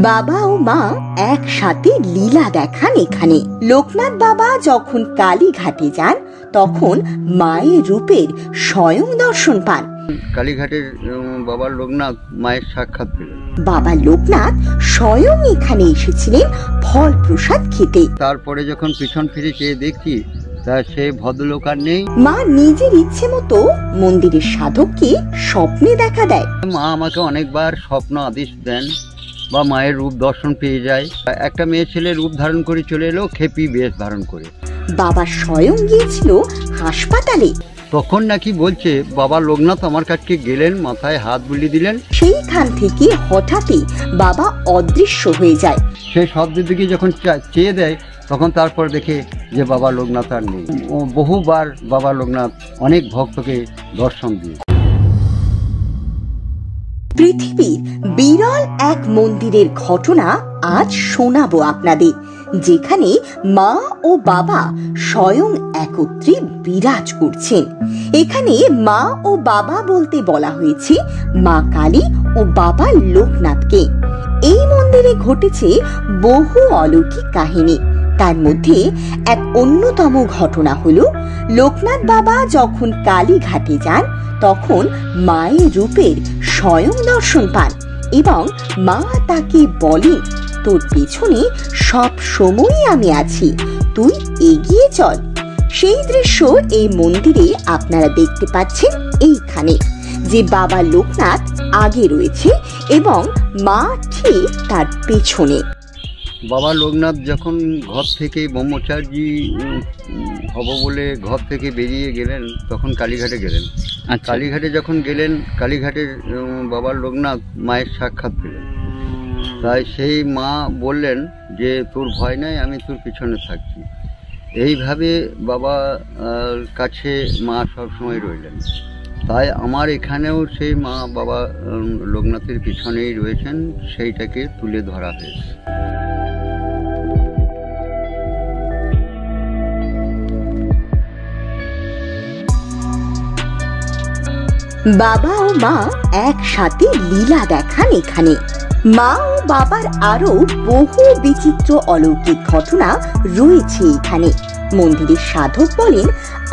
বাবা ও মা একসাথে লীলা দেখান এখানে। লোকনাথ বাবা যখন কালীঘাটে যান তখন মায়ের রূপের স্বয়ং দর্শন পান। কালীঘাটের বাবা লোকনাথ মায়ের সাক্ষাৎ পেলেন। বাবা লোকনাথ স্বয়ং এখানে এসেছিলেন ফল প্রসাদ খেতে। তারপরে যখন পিছন ফিরে চেয়ে দেখছি তা সে ভদ্রলোক আর নেই। মা নিজের ইচ্ছে মতো মন্দিরের সাধককে স্বপ্নে দেখা দেয়। মা আমাকে অনেকবার স্বপ্ন আদেশ দেন বা মায়ের রূপ দর্শন পেয়ে যায়। একটা মেয়ে ছেলে রূপ ধারণ করে চলে এলো খেপি বেশ ধারণ করে। বাবা স্বয়ং গিয়েছিল হাসপাতালে। তখন নাকি বলছে বাবা লোকনাথ আমার কাছে গেলেন, মাথায় হাত বুলিয়ে দিলেন। সেইখান থেকে হঠাৎই বাবা অদৃশ্য হয়ে যায়। সেই শব্দের দিকে যখন চেয়ে দেয় তখন তারপর দেখে যে বাবা লোকনাথ আর নেই। বহুবার বাবা লোকনাথ অনেক ভক্তকে দর্শন দিয়ে। পৃথিবীর বিরল এক মন্দিরের ঘটনা আজ শোনাবো আপনাদের, যেখানে মা ও বাবা স্বয়ং একত্রে বিরাজ করছেন। এখানে মা ও বাবা বলতে বলা হয়েছে মা কালী ও বাবা লোকনাথকে। এই মন্দিরে ঘটেছে বহু অলৌকিক কাহিনী। তার মধ্যে এক অন্যতম ঘটনা হলো লোকনাথ বাবা যখন কালীঘাটে যান তখন মায়ের রূপের স্বয়ং দর্শন পান এবং মা তাকে বলেন, তোর পেছনে সব সময়ই আমি আছি, তুই এগিয়ে চল। সেই দৃশ্য এই মন্দিরে আপনারা দেখতে পাচ্ছেন এইখানে, যে বাবা লোকনাথ আগে রয়েছে এবং মা ঠিক তার পেছনে। বাবা লোকনাথ যখন ঘর থেকে ব্রহ্মচারী হব বলে ঘর থেকে বেরিয়ে গেলেন তখন কালীঘাটে গেলেন। কালীঘাটে যখন গেলেন কালীঘাটের বাবা লোকনাথ মায়ের সাক্ষাৎ পেলেন। তাই সেই মা বললেন যে তোর ভয় নাই, আমি তোর পিছনে থাকছি। এইভাবে বাবা কাছে মা সবসময় রইলেন। তাই আমার এখানেও সেই মা বাবা লোকনাথের পিছনেই রয়েছেন, সেইটাকে তুলে ধরা হয়েছে। বাবা ও মা একসাথে লীলা দেখান এখানে। মা ও বাবার আরো বহু বিচিত্র অলৌকিক ঘটনা রয়েছে এখানে। মন্দিরের সাধক বলেন,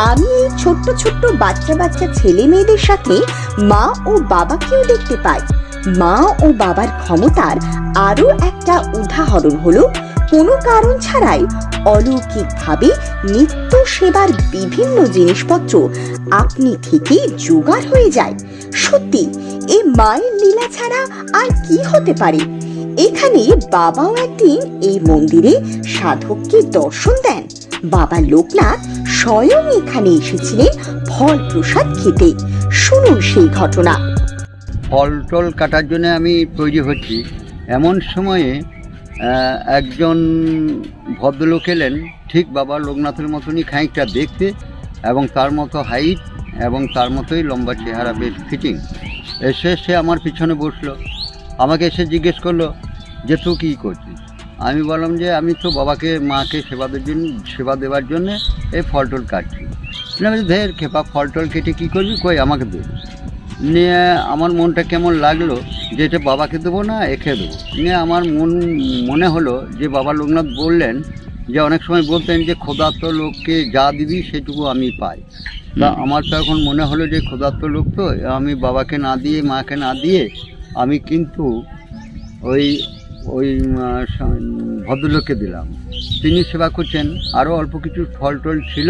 আমি এই ছোট্ট ছোট্ট বাচ্চা বাচ্চা ছেলে মেয়েদের সাথে মা ও বাবাকেও দেখতে পাই। মা ও বাবার ক্ষমতার আরো একটা উদাহরণ হলো কোনো কারণ ছাড়াই অলৌকিকভাবে নিত্য সেবার বিভিন্ন জিনিসপত্র আপনি থেকেই জোগাড় হয়ে যায়। সত্যি এই মায়ের লীলা ছাড়া আর কি হতে পারে। এখানে বাবাও একদিন এই মন্দিরে সাধককে দর্শন দেন। বাবা লোকনাথ স্বয়ং এখানে এসেছিলেন ফল প্রসাদ খেতে। শুনুন সেই ঘটনা। ফল টল কাটার জন্য আমি তৈরি হচ্ছি, এমন সময়ে একজন ভদ্রলোক এলেন, ঠিক বাবা লোকনাথের মতনই খানিকটা দেখতে এবং তার মতো হাইট এবং তার মতোই লম্বা চেহারা, বেশ ফিটিং। এসে সে আমার পিছনে বসলো, আমাকে এসে জিজ্ঞেস করলো যে তুই কী করছিস। আমি বললাম যে আমি তো বাবাকে মাকে সেবা দেওয়ার জন্যে এই ফল টল কাটছি। ধের খেপা, ফল টল কেটে কী করবি, কই আমাকে দে। নিয়ে আমার মনটা কেমন লাগলো যে এটা বাবাকে দেবো না একে দেবো। নিয়ে আমার মনে হলো যে বাবা লোকনাথ বললেন যে অনেক সময় বলতেন যে ক্ষুধার্ত লোককে যা দিবি সেটুকু আমি পাই। তা আমার তো এখন মনে হলো যে ক্ষুধার্ত লোক তো আমি বাবাকে না দিয়ে মাকে না দিয়ে আমি কিন্তু ওই ভদ্রলোককে দিলাম। তিনি সেবা করছেন। আরও অল্প কিছু ফল টল ছিল,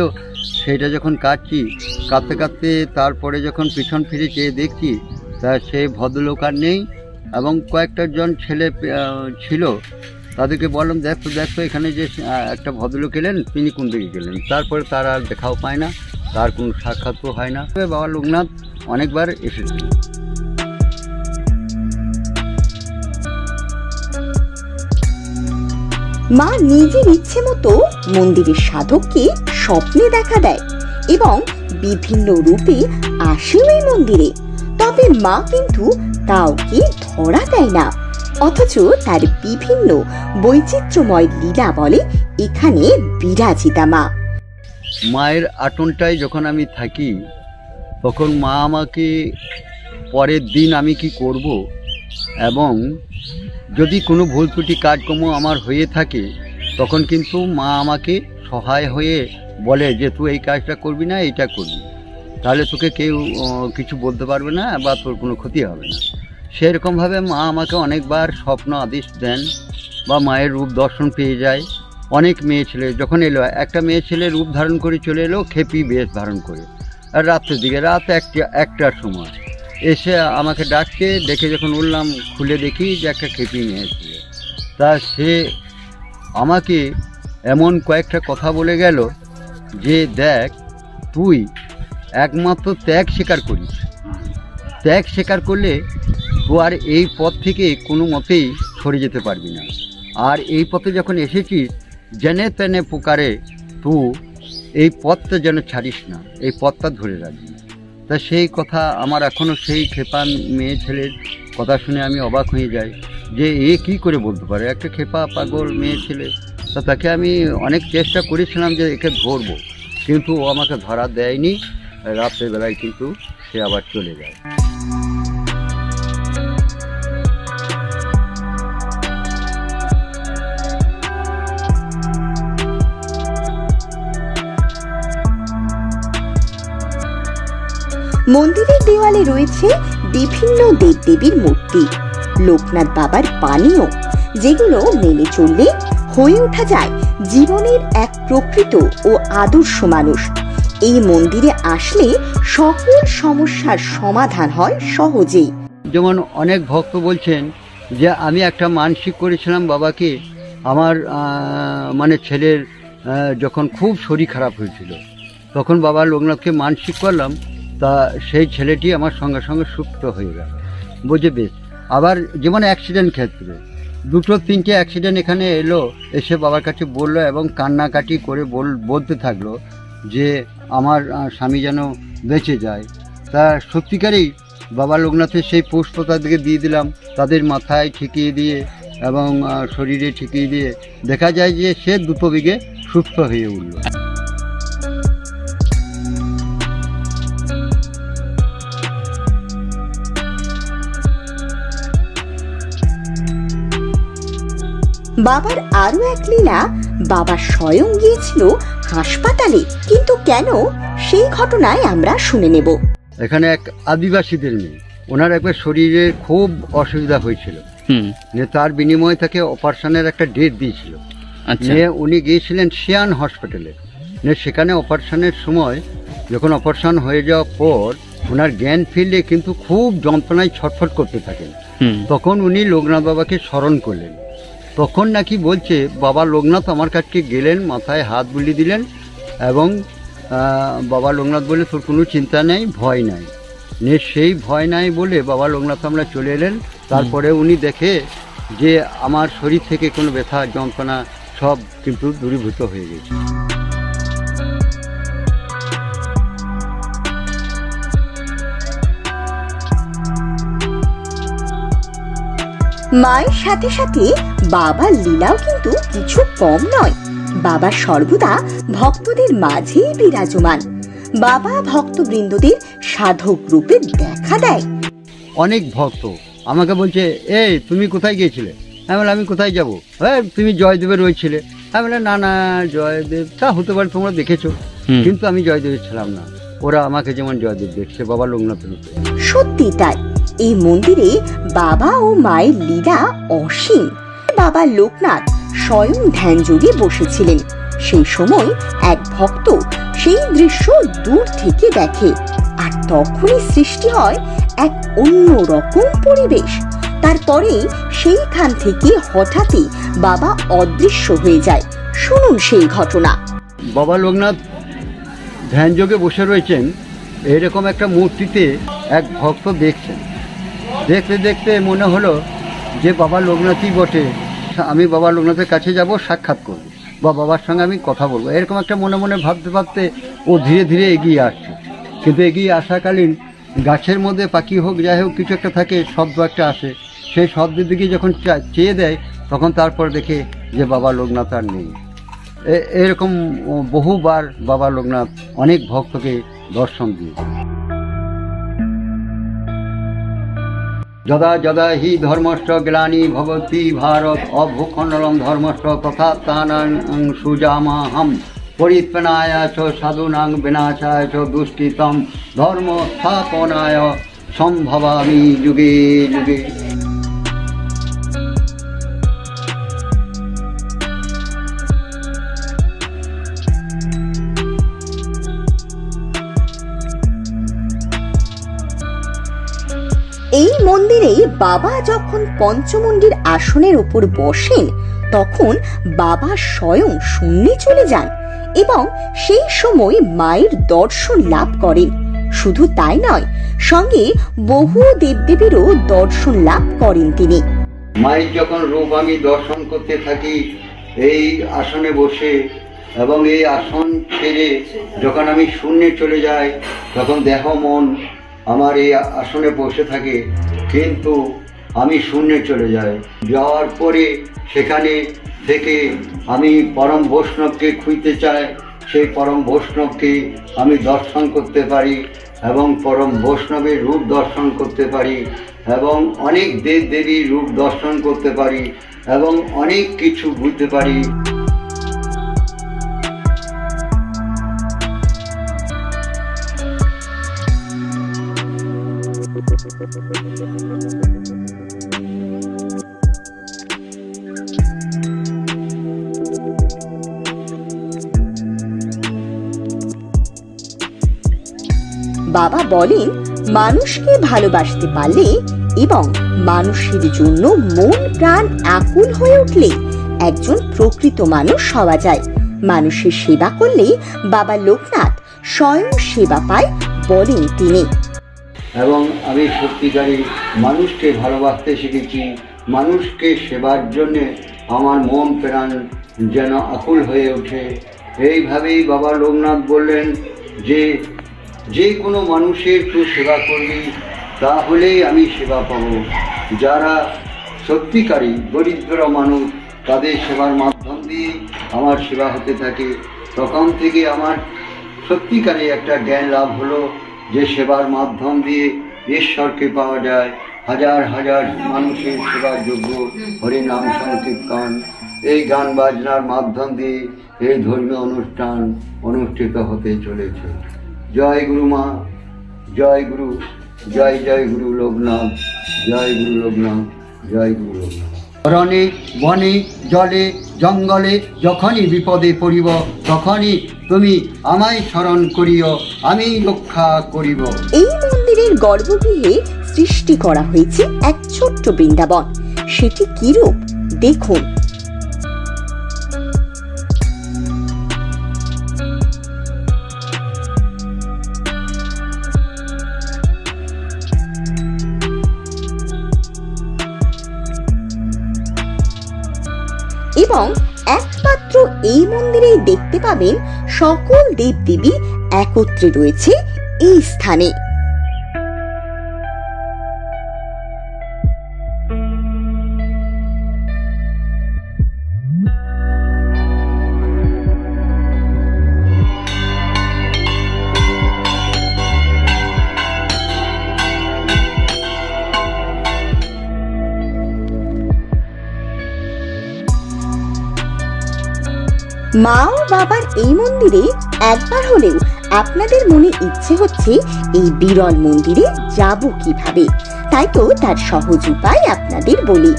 সেটা যখন কাটতে কাটতে তারপরে যখন পিছন ফিরে চেয়ে দেখছি তা সে ভদ্রলোক আর নেই এবং কয়েকটা জন ছেলে ছিল। তাদেরকে বললাম, দেখো এখানে যে একটা ভদ্রলোক এলেন, তিনি কোন দিকে গেলেন। তারপরে তার আর দেখাও পায় না, তার কোনো সাক্ষাৎও হয় না। বাবা লোকনাথ অনেকবার এসেছেন। মা নিজের ইচ্ছে মতো মন্দিরের সাধককে স্বপ্নে দেখা দেয় এবং বিভিন্ন রূপে আসেও এই মন্দিরে। তবে মা কিন্তু কাউকে ধরা দেয় না, অথচ তার বিভিন্ন বৈচিত্র্যময় লীলা বলে এখানে বিরাজিতা মা। মায়ের আটনটায় যখন আমি থাকি তখন মা আমাকে পরের দিন আমি কি করব এবং যদি কোনো ভুল ত্রুটি কাজকর্ম আমার হয়ে থাকে তখন কিন্তু মা আমাকে সহায় হয়ে বলে যে তুই এই কাজটা করবি না, এইটা করবি, তাহলে তোকে কেউ কিছু বলতে পারবে না বা তোর কোনো ক্ষতি হবে না। সেরকমভাবে মা আমাকে অনেকবার স্বপ্ন আদেশ দেন বা মায়ের রূপ দর্শন পেয়ে যায়। অনেক মেয়ে ছেলে যখন এলো, একটা মেয়ে ছেলে রূপ ধারণ করে চলে এলো খেপি বেশ ধারণ করে, আর রাত্রের দিকে রাত একটার সময় এসে আমাকে ডাকছে, ডেকে যখন উঠলাম খুলে দেখি যে একটা খেপি মেয়ে ছিল। তা সে আমাকে এমন কয়েকটা কথা বলে গেল যে দেখ, তুই একমাত্র ত্যাগ স্বীকার করিস, ত্যাগ স্বীকার করলে তো আর এই পথ থেকে কোনো মতেই সরে যেতে পারবি না। আর এই পথে যখন এসেছিস জেনে তেনে প্রকারে তুই এই পথটা যেন ছাড়িস না, এই পথটা ধরে রাখবি। তা সেই কথা আমার এখনও সেই খেপা মেয়ে ছেলের কথা শুনে আমি অবাক হয়ে যাই যে এ কী করে বলতে পারে, একটা খেপা পাগল মেয়ে ছেলে। তা তাকে আমি অনেক চেষ্টা করেছিলাম যে একে ধরবো, কিন্তু ও আমাকে ধরা দেয়নি। রাত্রের বেলায় কিন্তু সে আবার চলে যায়। মন্দিরের দেওয়ালে রয়েছে বিভিন্ন দেবদেবীর মূর্তি, লোকনাথ বাবার পানীয়, যেগুলো মেনে চললে হয়ে ওঠা যায় জীবনের এক প্রকৃত ও আদর্শ মানুষ। এই মন্দিরে আসলে সকল সমস্যার সমাধান হয় সহজেই। যেমন অনেক ভক্ত বলছেন যে আমি একটা মানসিক করেছিলাম বাবাকে, আমার মানে ছেলের যখন খুব শরীর খারাপ হয়েছিল তখন বাবা লোকনাথকে মানসিক করলাম, তা সেই ছেলেটি আমার সঙ্গে সঙ্গে সুস্থ হয়ে গেল। বুঝে বেশ। আবার যেমন অ্যাক্সিডেন্ট ক্ষেত্রে 2-3টে অ্যাক্সিডেন্ট এখানে এলো, এসে বাবার কাছে বললো এবং কান্নাকাটি করে বলতে থাকলো যে আমার স্বামী যেন বেঁচে যায়। তা সত্যিকারেই বাবা লোকনাথের সেই পুষ্প তাদেরকে দিয়ে দিলাম, তাদের মাথায় ঠেকিয়ে দিয়ে এবং শরীরে ঠেকিয়ে দিয়ে দেখা যায় যে সে দ্রুত বেগে সুস্থ হয়ে উঠল। বাবার আরো এক লীলা, বাবা স্বয়ং গিয়েছিল হাসপাতালে, কিন্তু কেন সেই ঘটনায় আমরা শুনে নেব। এখানে এক আদিবাসীদের মেয়ে, ওনার একবার শরীরে খুব অসুবিধা হয়েছিল, তার বিনিময়ে তাকে অপারেশনের একটা ডেট দিয়েছিল। উনি গিয়েছিলেন শিয়ান হসপিটালে। সেখানে অপারেশনের সময় যখন অপারেশন হয়ে যাওয়ার পর ওনার জ্ঞান ফিরলে কিন্তু খুব যন্ত্রণায় ছটফট করতে থাকেন। তখন উনি লোকনাথ বাবাকে স্মরণ করলেন। তখন নাকি বলছে বাবা লোকনাথ আমার কাছে গেলেন, মাথায় হাত বুলিয়ে দিলেন এবং বাবা লোকনাথ বলে তোর কোনো চিন্তা নেই, ভয় নাই। সেই ভয় নাই বলে বাবা লোকনাথ আমরা চলে এলেন। তারপরে উনি দেখে যে আমার শরীর থেকে কোনো ব্যথা যন্ত্রণা সব কিন্তু দূরীভূত হয়ে গেছে। মায়ের সাথে সাথে বাবার লীলাও কিন্তু কিছু কম নয়। বাবা সর্বদা ভক্তদের মাঝেই বিরাজমান। বাবা ভক্তবৃন্দদের সাধক রূপে দেখা দেয়। অনেক ভক্ত আমাকে বলছে, এই তুমি কোথায় গিয়েছিলে? আমি বললাম আমি কোথায় যাবো, তুমি জয়দেবের রয়েছিলে। আমি বললাম না না, জয়দেব তা হতে পারে, তোমরা দেখেছো, কিন্তু আমি জয়দেবের ছিলাম না। ওরা আমাকে যেমন জয়দেব দেখছে বাবা লোকনাথের রূপে। সত্যি তাই, এই মন্দিরে বাবা ও মায়ের লীলা অসীম। বাবা লোকনাথ স্বয়ং ধ্যান যোগে বসেছিলেন। সেই সময় এক ভক্ত সেই দৃশ্য দূর থেকে দেখে, আর তখনই সৃষ্টি হয় এক অন্য রকম পরিবেশ। তারপরে সেইখান থেকে হঠাৎই বাবা অদৃশ্য হয়ে যায়। শুনুন সেই ঘটনা। বাবা লোকনাথ ধ্যান যোগে বসে রয়েছেন, এরকম একটা মূর্তিতে এক ভক্ত দেখছেন। দেখতে দেখতে মনে হলো যে বাবা লোকনাথই বটে, আমি বাবা লোকনাথের কাছে যাব, সাক্ষাৎ করব বা বাবার সঙ্গে আমি কথা বলবো। এরকম একটা মনে মনে ভাবতে ভাবতে ও ধীরে ধীরে এগিয়ে আসছে। কিন্তু এগিয়ে আসাকালীন গাছের মধ্যে পাখি হোক যাই হোক কিছু একটা থাকে, শব্দ একটা আসে। সেই শব্দের দিকে যখন চেয়ে দেয় তখন তারপর দেখে যে বাবা লোকনাথ আর নেই। এরকম বহুবার বাবা লোকনাথ অনেক ভক্তকে দর্শন দিয়ে। যদা যদা হি ধর্মশ্চ গ্লানি ভবতি ভারত অভূখণ্ডলম ধর্মশ্চ তথাত্মানাং সুজামাহম পরিত্রাণায় চ সাধুনাং বিনাশায় চ দুষ্টিতম ধর্ম স্থাপনায় সম্ভবামি যুগে যুগে। এই মন্দিরে বাবা যখন পঞ্চমুণ্ডির আসনের উপর বসেন তখন বাবা স্বয়ং শূন্যে চলে যান এবং সেই সময় মায়ের দর্শন লাভ করেন। শুধু তাই নয়, সঙ্গে বহু দেবদেবীরও দর্শন লাভ করেন তিনি। মায়ের যখন রূপ আমি দর্শন করতে থাকি এই আসনে বসে, এবং এই আসন ছেড়ে যখন আমি শূন্যে চলে যাই তখন দেহ মন আমার এই আসনে বসে থাকে, কিন্তু আমি শূন্যে চলে যাই। যাওয়ার পরে সেখানে থেকে আমি পরম বৈষ্ণবকে খুঁজতে চাই, সেই পরম বৈষ্ণবকে আমি দর্শন করতে পারি এবং পরম বৈষ্ণবের রূপ দর্শন করতে পারি এবং অনেক দেব দেবীর রূপ দর্শন করতে পারি এবং অনেক কিছু বুঝতে পারি। বাবা বলেন, মানুষকে ভালোবাসতে পারলে এবং মানুষের জন্য মন প্রাণ আকুল হয়ে উঠলে একজন প্রকৃত মানুষ হওয়া যায়। মানুষের সেবা করলে বাবা লোকনাথ স্বয়ং সেবা পায় বলেন তিনি। এবং আমি সত্যিকারই মানুষকে ভালোবাসতে শিখেছি, মানুষকে সেবার জন্য আমার মন প্রাণ যেন আকুল হয়ে ওঠে। এইভাবেই বাবা লোকনাথ বললেন যে যে কোনো মানুষের তুই সেবা করবি তাহলেই আমি সেবা পাবো। যারা সত্যিকারী দরিদ্র মানুষ তাদের সেবার মাধ্যম দিয়ে আমার সেবা হতে থাকে। তখন থেকে আমার সত্যিকারী একটা জ্ঞান লাভ হলো যে সেবার মাধ্যম দিয়ে ঈশ্বরকে পাওয়া যায়। হাজার হাজার মানুষের সেবার যোগ্য হরিনাম সংকীর্তন, এই গান বাজনার মাধ্যম দিয়ে এই ধর্মীয় অনুষ্ঠান অনুষ্ঠিত হতে চলেছে। জয় গুরু মা, জয় গুরু, জয় জয় গুরু লোকনাথ, জয় গুরু লোকনাথ, জয় গুরু লোকনাথ। রণে বনে জলে জঙ্গলে যখনই বিপদে পড়িব তখনই তুমি আমায় স্মরণ করিও, আমি রক্ষা করিব। এই মন্দিরের গর্ভগৃহে সৃষ্টি করা হয়েছে এক ছোট্ট বৃন্দাবন। সেটি কি রূপ দেখুন। এবং একমাত্র এই মন্দিরেই দেখতে পাবেন সকল দেবদেবী একত্রে রয়েছে এই স্থানে। মা ও বাবার এই মন্দিরে একবার হলেও আপনাদের মনে ইচ্ছে হচ্ছে এই বিরল মন্দিরে যাব কিভাবে, তাই তো তার সহজ উপায় আপনাদের বলি।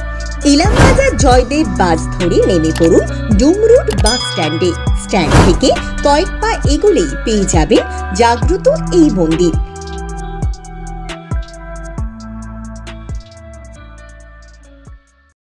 ইলামবাজার জয়দেব বাস ধরে নেমে পড়ুন ডুমরুট বাস স্ট্যান্ডে। স্ট্যান্ড থেকে কয়েক পা এগোলেই পেয়ে যাবেন জাগ্রত এই মন্দির।